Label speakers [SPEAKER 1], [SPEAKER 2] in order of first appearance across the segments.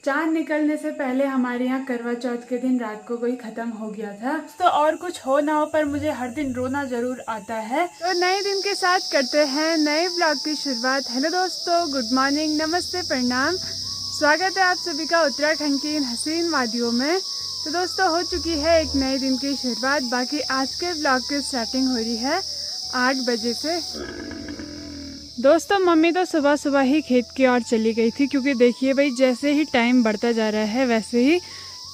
[SPEAKER 1] चांद निकलने से पहले हमारे यहाँ करवा चौथ के दिन रात को कोई खत्म हो गया था। तो और कुछ हो ना हो पर मुझे हर दिन रोना जरूर आता है। तो नए दिन के साथ करते हैं नए ब्लॉग की शुरुआत। हेलो दोस्तों, गुड मॉर्निंग, नमस्ते, प्रणाम। स्वागत है आप सभी का उत्तराखंड की इन हसीन वादियों में। तो दोस्तों, हो चुकी है एक नए दिन की शुरुआत। बाकी आज के ब्लॉग की स्टार्टिंग हो रही है 8 बजे से। दोस्तों, मम्मी तो सुबह सुबह ही खेत की ओर चली गई थी, क्योंकि देखिए भाई, जैसे ही टाइम बढ़ता जा रहा है वैसे ही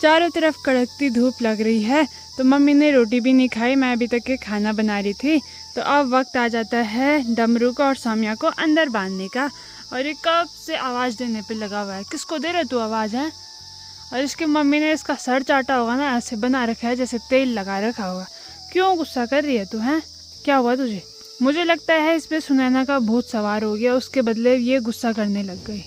[SPEAKER 1] चारों तरफ कड़कती धूप लग रही है। तो मम्मी ने रोटी भी नहीं खाई, मैं अभी तक के खाना बना रही थी। तो अब वक्त आ जाता है डमरू को और सौम्या को अंदर बांधने का। और ये कब से आवाज़ देने पे लगा हुआ है। किसको दे रहे तू आवाज़ है? और इसकी मम्मी ने इसका सर चाटा होगा ना, ऐसे बना रखा है जैसे तेल लगा रखा होगा। क्यों गुस्सा कर रही है तू? हैं, क्या हुआ तुझे? मुझे लगता है इस पे सुनैना का भूत सवार हो गया, उसके बदले ये गुस्सा करने लग गई।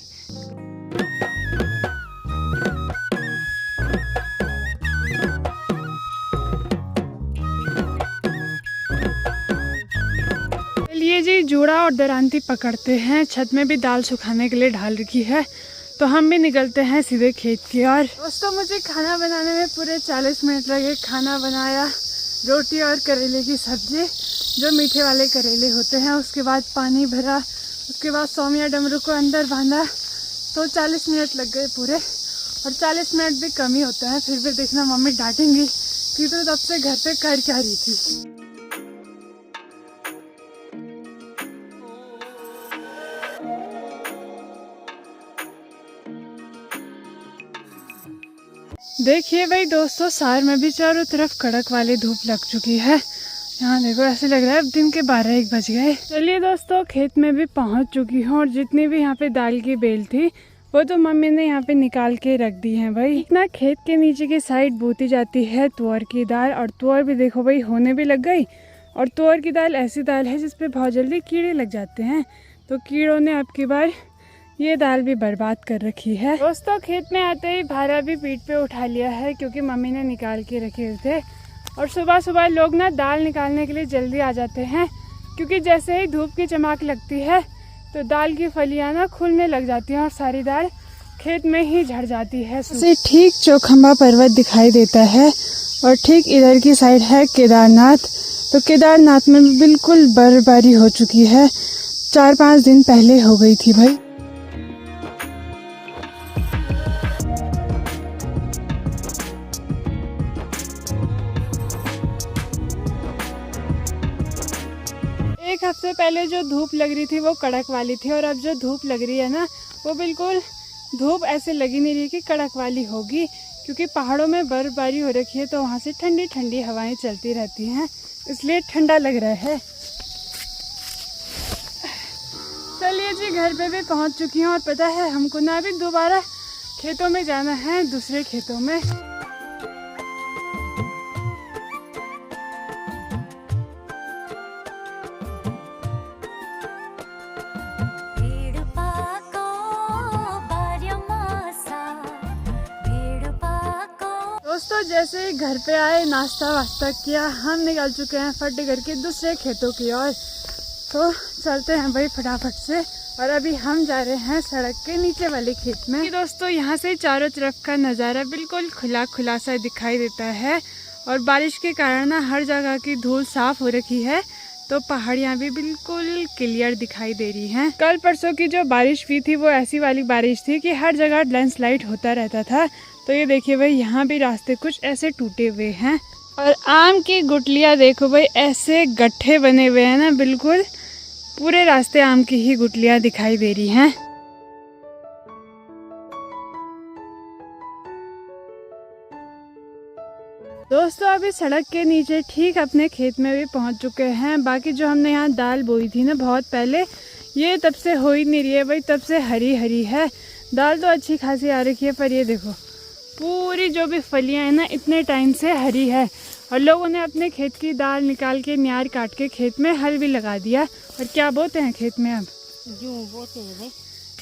[SPEAKER 1] चलिए जी, जूड़ा और दरांती पकड़ते हैं। छत में भी दाल सुखाने के लिए ढाल रखी है, तो हम भी निकलते हैं सीधे खेत की ओर। दोस्तों, मुझे खाना बनाने में पूरे 40 मिनट लगे। खाना बनाया, रोटी और करेले की सब्जी, जो मीठे वाले करेले होते हैं। उसके बाद पानी भरा, उसके बाद सौम्या डमरू को अंदर बांधा। तो 40 मिनट लग गए पूरे। और 40 मिनट भी कम ही होता है। फिर भी देखना मम्मी डांटेंगी कि तो तब से घर पे कर क्या रही थी। देखिए भाई दोस्तों, सार में भी चारों तरफ कड़क वाली धूप लग चुकी है। यहाँ देखो, ऐसे लग रहा है अब दिन के 12-1 बज गए। चलिए दोस्तों, खेत में भी पहुँच चुकी हूँ। और जितनी भी यहाँ पे दाल की बेल थी वो तो मम्मी ने यहाँ पे निकाल के रख दी है। भाई इतना खेत के नीचे की साइड बोती जाती है तुअर की दाल। और तुअर भी देखो भाई, होने भी लग गई। और तुअर की दाल ऐसी दाल है जिसपे बहुत जल्दी कीड़े लग जाते हैं। तो कीड़ों ने अब की बार ये दाल भी बर्बाद कर रखी है। दोस्तों, खेत में आते ही भारा भी पीठ पे उठा लिया है, क्योंकि मम्मी ने निकाल के रखे हुए थे। और सुबह सुबह लोग ना दाल निकालने के लिए जल्दी आ जाते हैं, क्योंकि जैसे ही धूप की चमक लगती है तो दाल की फलियां ना खुलने लग जाती हैं और सारी दाल खेत में ही झड़ जाती है। उसे ठीक चौखंबा पर्वत दिखाई देता है और ठीक इधर की साइड है केदारनाथ। तो केदारनाथ में बिल्कुल बर्फबारी हो चुकी है। 4-5 दिन पहले हो गई थी भाई। एक हफ्ते पहले जो धूप लग रही थी वो कड़क वाली थी, और अब जो धूप लग रही है ना, वो बिल्कुल धूप ऐसे लगी नहीं रही कि कड़क वाली होगी, क्योंकि पहाड़ों में बर्फबारी हो रखी है। तो वहाँ से ठंडी ठंडी हवाएं चलती रहती हैं, इसलिए ठंडा लग रहा है। चलिए जी, घर पे भी पहुँच चुकी हूँ। और पता है, हमको ना अभी दोबारा खेतों में जाना है, दूसरे खेतों में। दोस्तों, जैसे ही घर पे आए, नाश्ता वास्ता किया, हम निकल चुके हैं फट करके दूसरे खेतों की ओर। तो चलते हैं भाई फटाफट से। और अभी हम जा रहे हैं सड़क के नीचे वाले खेत में। दोस्तों, यहाँ से चारों तरफ का नज़ारा बिल्कुल खुला खुला सा दिखाई देता है। और बारिश के कारण ना हर जगह की धूल साफ हो रखी है, तो पहाड़ियाँ भी बिल्कुल क्लियर दिखाई दे रही हैं। कल परसों की जो बारिश हुई थी वो ऐसी वाली बारिश थी कि हर जगह लैंडस्लाइड होता रहता था। तो ये देखिए भाई, यहाँ भी रास्ते कुछ ऐसे टूटे हुए हैं। और आम की गुठलियाँ देखो भाई, ऐसे गड्ढे बने हुए हैं ना, बिल्कुल पूरे रास्ते आम की ही गुठलियाँ दिखाई दे रही हैं। दोस्तों, अभी सड़क के नीचे ठीक अपने खेत में भी पहुंच चुके हैं। बाकी जो हमने यहाँ दाल बोई थी ना बहुत पहले, ये तब से हो ही नहीं रही है भाई, तब से हरी हरी है। दाल तो अच्छी खासी आ रखी है, पर ये देखो पूरी जो भी फलियां हैं ना, इतने टाइम से हरी है। और लोगों ने अपने खेत की दाल निकाल के न्यार काट के खेत में हल भी लगा दिया। और क्या बोते हैं खेत में? अब गेहूँ बोते हैं।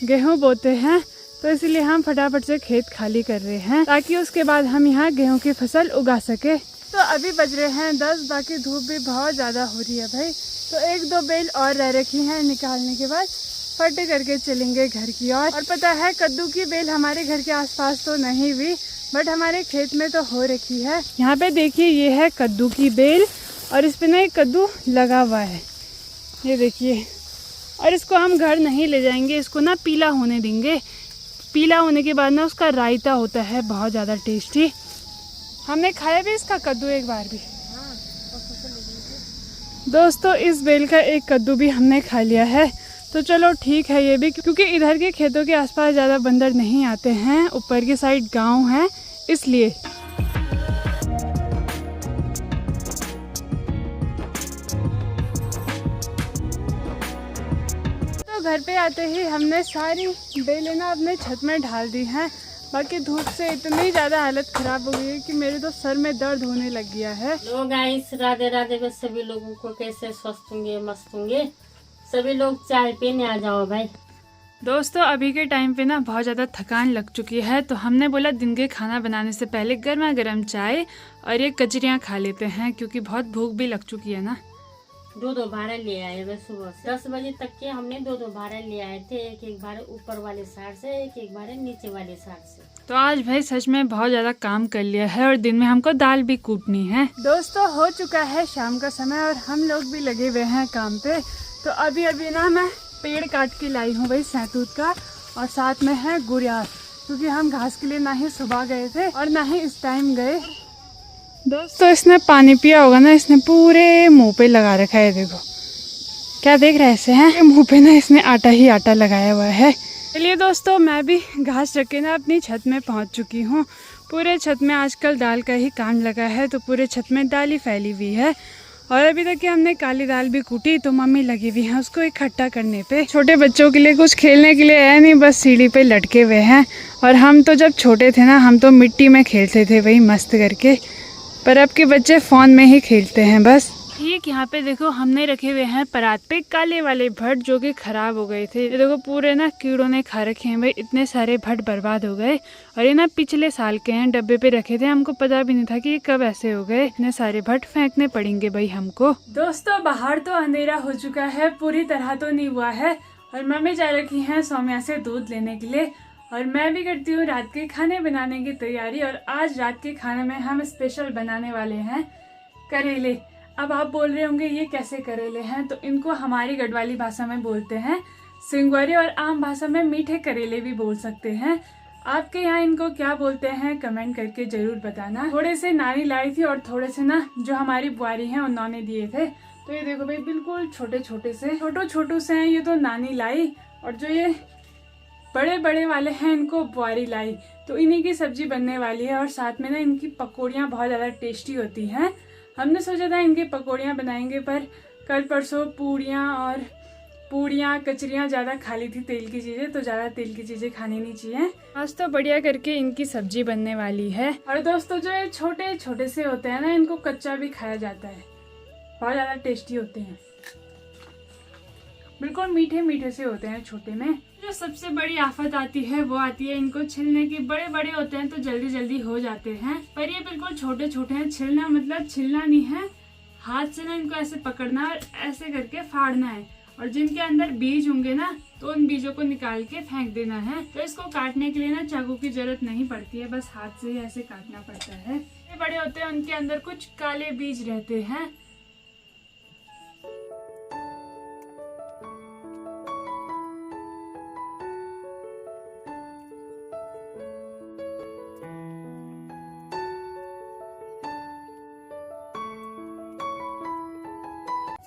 [SPEAKER 1] गेहूँ बोते हैं, तो इसलिए हम फटाफट से खेत खाली कर रहे हैं, ताकि उसके बाद हम यहाँ गेहूँ की फसल उगा सके। तो अभी बज रहे हैं 10, बाकी धूप भी बहुत ज़्यादा हो रही है भाई। तो 1-2 बेल और रह रखी हैं निकालने के बाद फटाफट करके चलेंगे घर की ओर। और पता है कद्दू की बेल हमारे घर के आसपास तो नहीं हुई, बट हमारे खेत में तो हो रखी है। यहाँ पे देखिए ये है कद्दू की बेल और इस पे ना एक कद्दू लगा हुआ है, ये देखिए। और इसको हम घर नहीं ले जाएंगे, इसको ना पीला होने देंगे। पीला होने के बाद ना उसका रायता होता है बहुत ज़्यादा टेस्टी। हमने खाया भी इसका कद्दू एक बार भी। दोस्तों इस बेल का एक कद्दू भी हमने खा लिया है, तो चलो ठीक है ये भी, क्योंकि इधर के खेतों के आसपास ज़्यादा बंदर नहीं आते हैं, ऊपर की साइड गांव है इसलिए। तो घर पे आते ही हमने सारी बेलें ना अपने छत में ढाल दी हैं। बाकी धूप से इतनी ज़्यादा हालत ख़राब हो गई है कि मेरे तो सर में दर्द होने लग गया है।
[SPEAKER 2] लोग गाइस राधे राधे में सभी लोगों को कैसे स्वस्थ होंगे मस्त होंगे। सभी लोग चाय पीने आ जाओ भाई।
[SPEAKER 1] दोस्तों अभी के टाइम पे ना बहुत ज़्यादा थकान लग चुकी है, तो हमने बोला दिन के खाना बनाने से पहले गर्मा गर्म चाय और ये कचरियाँ खा लेते हैं, क्योंकि बहुत भूख भी लग चुकी है ना।
[SPEAKER 2] दो भाड़े ले आए वे सुबह से 10 बजे तक के हमने दो भाड़े ले आए थे। एक भाड़े ऊपर वाले साइड से, एक भाड़े नीचे वाले साइड से।
[SPEAKER 1] तो आज भाई सच में बहुत ज़्यादा काम कर लिया है और दिन में हमको दाल भी कूटनी है। दोस्तों हो चुका है शाम का समय और हम लोग भी लगे हुए हैं काम पे। तो अभी ना मैं पेड़ काट के लाई हूँ भाई सैतूत का, और साथ में है गुड़ियार, क्योंकि हम घास के लिए ना ही सुबह गए थे और ना ही इस टाइम गए। दोस्तों इसने पानी पिया होगा ना, इसने पूरे मुंह पे लगा रखा है। देखो क्या देख रहे ऐसे हैं, मुंह पे ना इसने आटा ही आटा लगाया हुआ है। चलिए दोस्तों मैं भी घास रख के ना अपनी छत में पहुंच चुकी हूँ। पूरे छत में आजकल दाल का ही काम लगा है, तो पूरे छत में दाल ही फैली हुई है। और अभी तक कि हमने काली दाल भी कूटी, तो मम्मी लगी हुई है उसको इकट्ठा करने पे। छोटे बच्चों के लिए कुछ खेलने के लिए है नहीं, बस सीढ़ी पे लटके हुए हैं। और हम तो जब छोटे थे ना, हम तो मिट्टी में खेलते थे वही मस्त करके, पर अब के बच्चे फ़ोन में ही खेलते हैं बस। ठीक यहाँ पे देखो हमने रखे हुए हैं परात पे काले वाले भट्ट, जो कि खराब हो गए थे। ये देखो पूरे ना कीड़ों ने खा रखे हैं भाई, इतने सारे भट्ट बर्बाद हो गए। और ये ना पिछले साल के हैं, डब्बे पे रखे थे, हमको पता भी नहीं था कि ये कब ऐसे हो गए। इतने सारे भट्ट फेंकने पड़ेंगे भाई हमको। दोस्तों बाहर तो अंधेरा हो चुका है, पूरी तरह तो नहीं हुआ है, और मम्मी जा रखी है सौम्या से दूध लेने के लिए, और मैं भी करती हूँ रात के खाने बनाने की तैयारी। और आज रात के खाने में हम स्पेशल बनाने वाले हैं करेले। अब आप बोल रहे होंगे ये कैसे करेले हैं, तो इनको हमारी गढ़वाली भाषा में बोलते हैं सिंगवारी, और आम भाषा में मीठे करेले भी बोल सकते हैं। आपके यहाँ इनको क्या बोलते हैं कमेंट करके जरूर बताना। थोड़े से नानी लाई थी और थोड़े से ना जो हमारी बुआरी है उन्होंने दिए थे। तो ये देखो भाई बिल्कुल छोटे छोटे से छोटू से हैं, ये तो नानी लाई, और जो ये बड़े बड़े वाले हैं इनको बुआरी लाई। तो इन्हीं की सब्जी बनने वाली है, और साथ में ना इनकी पकौड़ियाँ बहुत ज़्यादा टेस्टी होती हैं। हमने सोचा था इनकी पकौड़ियाँ बनाएंगे, पर कल परसों पूड़ियाँ कचरियाँ ज़्यादा खा ली थी तेल की चीज़ें, तो ज़्यादा तेल की चीज़ें खानी नहीं चाहिए। आज तो बढ़िया करके इनकी सब्जी बनने वाली है। और दोस्तों जो ये छोटे छोटे से होते हैं ना, इनको कच्चा भी खाया जाता है, बहुत ज़्यादा टेस्टी होते हैं, बिल्कुल मीठे मीठे से होते हैं छोटे में। जो सबसे बड़ी आफत आती है वो आती है इनको छिलने की। बड़े बड़े होते हैं तो जल्दी जल्दी हो जाते हैं, पर ये बिल्कुल छोटे छोटे हैं। छिलना मतलब छिलना नहीं है, हाथ से ना इनको ऐसे पकड़ना और ऐसे करके फाड़ना है, और जिनके अंदर बीज होंगे ना तो उन बीजों को निकाल के फेंक देना है। तो इसको काटने के लिए ना चाकू की जरूरत नहीं पड़ती है, बस हाथ से ही ऐसे काटना पड़ता है। ये बड़े होते हैं उनके अंदर कुछ काले बीज रहते हैं।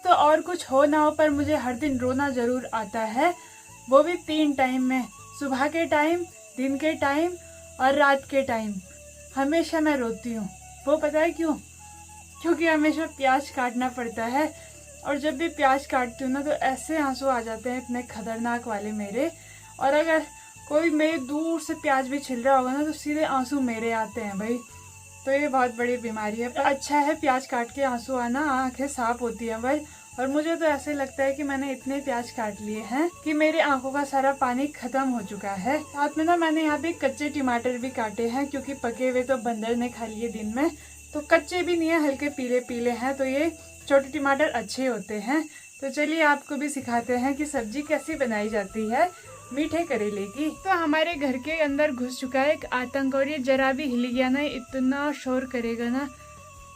[SPEAKER 1] तो और कुछ हो ना हो, पर मुझे हर दिन रोना जरूर आता है, वो भी 3 टाइम में, सुबह के टाइम, दिन के टाइम और रात के टाइम। हमेशा मैं रोती हूँ। वो पता है क्यों? क्योंकि हमेशा प्याज काटना पड़ता है, और जब भी प्याज काटती हूँ ना तो ऐसे आंसू आ जाते हैं इतने खतरनाक वाले मेरे। और अगर कोई मेरे दूर से प्याज भी छिल रहा होगा ना तो सीधे आंसू मेरे आते हैं भाई। तो ये बहुत बड़ी बीमारी है। अच्छा है प्याज काट के आंसू आना, आंखें साफ होती हैं भाई। और मुझे तो ऐसे लगता है कि मैंने इतने प्याज काट लिए हैं कि मेरे आंखों का सारा पानी खत्म हो चुका है। साथ में ना मैंने यहाँ पे कच्चे टमाटर भी काटे हैं, क्योंकि पके हुए तो बंदर ने खा लिए दिन में, तो कच्चे भी नहीं है, हल्के पीले पीले हैं। तो ये छोटे टमाटर अच्छे होते हैं, तो तो चलिए आपको भी सिखाते हैं कि सब्जी कैसी बनाई जाती है मीठे करेले की। तो हमारे घर के अंदर घुस चुका है एक आतंक और ये जरा भी हिल गया ना इतना शोर करेगा ना।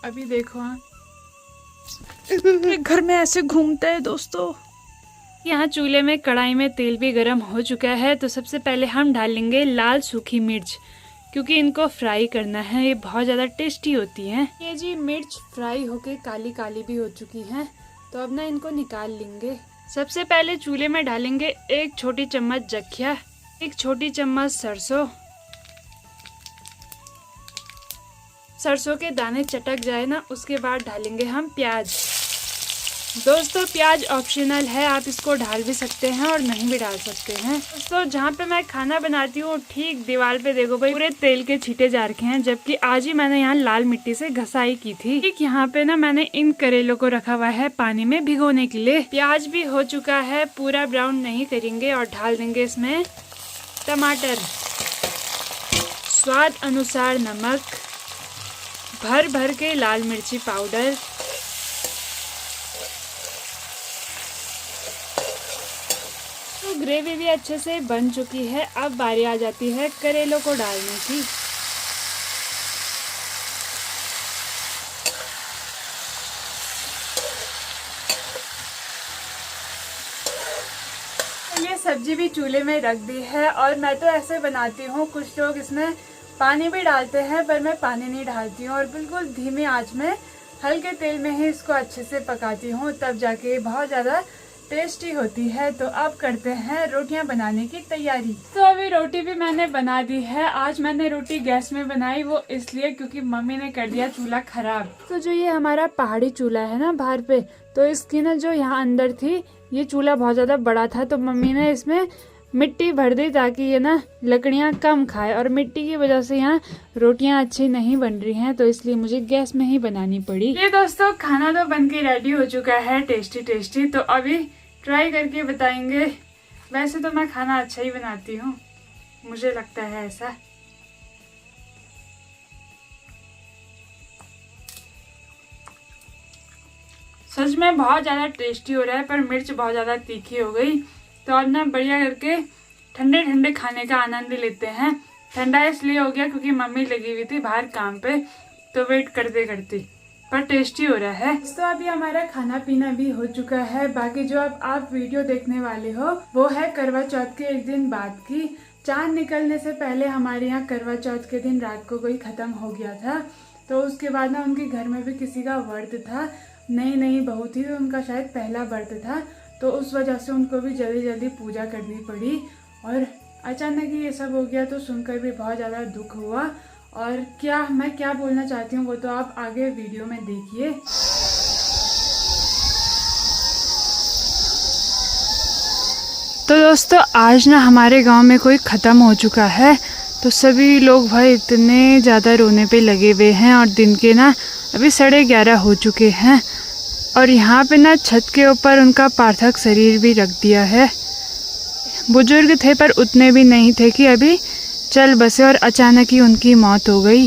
[SPEAKER 1] अभी देखो हाँ घर में ऐसे घूमता है दोस्तों। यहाँ चूल्हे में कढ़ाई में तेल भी गर्म हो चुका है। तो सबसे पहले हम डालेंगे लाल सूखी मिर्च, क्योंकि इनको फ्राई करना है, ये बहुत ज़्यादा टेस्टी होती हैं। ये जी मिर्च फ्राई होके काली काली भी हो चुकी हैं, तो अब ना इनको निकाल लेंगे। सबसे पहले चूल्हे में डालेंगे 1 छोटी चम्मच जख्या, 1 छोटी चम्मच सरसों के दाने चटक जाए ना उसके बाद डालेंगे हम प्याज। दोस्तों प्याज ऑप्शनल है, आप इसको डाल भी सकते हैं और नहीं भी डाल सकते हैं। दोस्तों जहाँ पे मैं खाना बनाती हूँ ठीक दीवार पे देखो भाई पूरे तेल के छींटे जा रखे हैं, जबकि आज ही मैंने यहाँ लाल मिट्टी से घसाई की थी। ठीक यहाँ पे ना मैंने इन करेलों को रखा हुआ है पानी में भिगोने के लिए। प्याज भी हो चुका है, पूरा ब्राउन नहीं करेंगे और डाल देंगे इसमें टमाटर, स्वाद अनुसार नमक, भर भर के लाल मिर्ची पाउडर, तो ग्रेवी भी अच्छे से बन चुकी है। अब बारी आ जाती है करेलों को डालने की। ये सब्जी भी चूल्हे में रख दी है और मैं तो ऐसे बनाती हूँ, कुछ लोग इसमें पानी भी डालते हैं पर मैं पानी नहीं डालती हूँ और बिल्कुल धीमी आंच में हल्के तेल में ही इसको अच्छे से पकाती हूँ, तब जाके बहुत ज़्यादा टेस्टी होती है। तो अब करते हैं रोटियां बनाने की तैयारी। तो अभी रोटी भी मैंने बना दी है। आज मैंने रोटी गैस में बनाई, वो इसलिए क्योंकि मम्मी ने कर दिया चूल्हा खराब। तो जो ये हमारा पहाड़ी चूल्हा है ना बाहर पे, तो इसकी ना जो यहाँ अंदर थी ये चूल्हा बहुत ज़्यादा बड़ा था, तो मम्मी ने इसमें मिट्टी भर दी ताकि ये ना लकड़ियाँ कम खाए, और मिट्टी की वजह से यहाँ रोटियाँ अच्छी नहीं बन रही हैं, तो इसलिए मुझे गैस में ही बनानी पड़ी। ये दोस्तों खाना तो बन के रेडी हो चुका है, टेस्टी टेस्टी। तो अभी ट्राई करके बताएंगे। वैसे तो मैं खाना अच्छा ही बनाती हूँ, मुझे लगता है ऐसा। सच में बहुत ज़्यादा टेस्टी हो रहा है, पर मिर्च बहुत ज़्यादा तीखी हो गई। तो अब ना बढ़िया करके ठंडे ठंडे खाने का आनंद लेते हैं। ठंडा इसलिए हो गया क्योंकि मम्मी लगी हुई थी बाहर काम पे, तो वेट करते करते, पर टेस्टी हो रहा है। तो अभी हमारा खाना पीना भी हो चुका है। बाकी जो अब आप वीडियो देखने वाले हो वो है करवा चौथ के एक दिन बाद की। चांद निकलने से पहले हमारे यहाँ करवा चौथ के दिन रात को कोई खत्म हो गया था, तो उसके बाद ना उनके घर में भी किसी का व्रत था, नई बहू थी, तो उनका शायद पहला व्रत था, तो उस वजह से उनको भी जल्दी जल्दी पूजा करनी पड़ी और अचानक ही ये सब हो गया। तो सुनकर भी बहुत ज़्यादा दुख हुआ, और मैं क्या बोलना चाहती हूँ वो तो आप आगे वीडियो में देखिए। तो दोस्तों आज ना हमारे गांव में कोई ख़त्म हो चुका है, तो सभी लोग भाई इतने ज़्यादा रोने पे लगे हुए हैं, और दिन के ना अभी 11:30 हो चुके हैं, और यहाँ पे ना छत के ऊपर उनका पार्थिव शरीर भी रख दिया है। बुजुर्ग थे पर उतने भी नहीं थे कि अभी चल बसे, और अचानक ही उनकी मौत हो गई।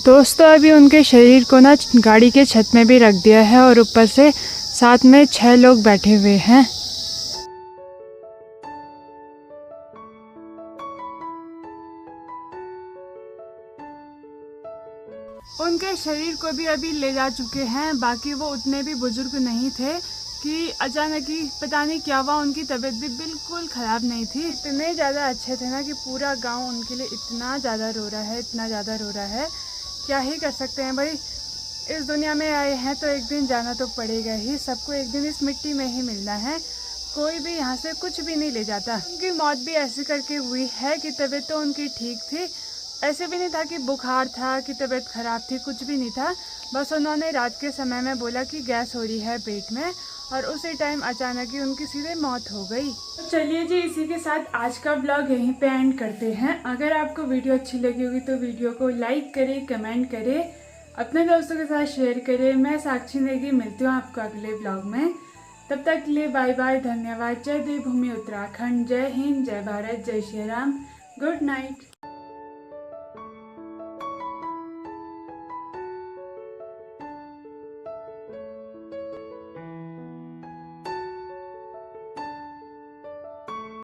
[SPEAKER 1] दोस्तों अभी उनके शरीर को ना गाड़ी के छत में भी रख दिया है, और ऊपर से साथ में 6 लोग बैठे हुए हैं। उनके शरीर को भी अभी ले जा चुके हैं। बाकी वो उतने भी बुजुर्ग नहीं थे कि अचानक ही पता नहीं क्या हुआ, उनकी तबीयत भी बिल्कुल ख़राब नहीं थी। इतने ज़्यादा अच्छे थे ना कि पूरा गांव उनके लिए इतना ज़्यादा रो रहा है, इतना ज़्यादा रो रहा है। क्या ही कर सकते हैं भाई, इस दुनिया में आए हैं तो एक दिन जाना तो पड़ेगा ही। सबको एक दिन इस मिट्टी में ही मिलना है, कोई भी यहाँ से कुछ भी नहीं ले जाता। उनकी मौत भी ऐसे करके हुई है कि तबीयत तो उनकी ठीक थी, ऐसे भी नहीं था कि बुखार था कि तबीयत खराब थी, कुछ भी नहीं था। बस उन्होंने रात के समय में बोला कि गैस हो रही है पेट में, और उसी टाइम अचानक ही उनकी सीधे मौत हो गई। तो चलिए जी इसी के साथ आज का ब्लॉग यहीं पे एंड करते हैं। अगर आपको वीडियो अच्छी लगी होगी तो वीडियो को लाइक करें, कमेंट करें, अपने दोस्तों के साथ शेयर करें। मैं साक्षी नेगी मिलती हूँ आपको अगले ब्लॉग में। तब तक के लिए बाय बाय, धन्यवाद। जय देवभूमि उत्तराखंड, जय हिंद, जय भारत, जय श्री राम, गुड नाइट।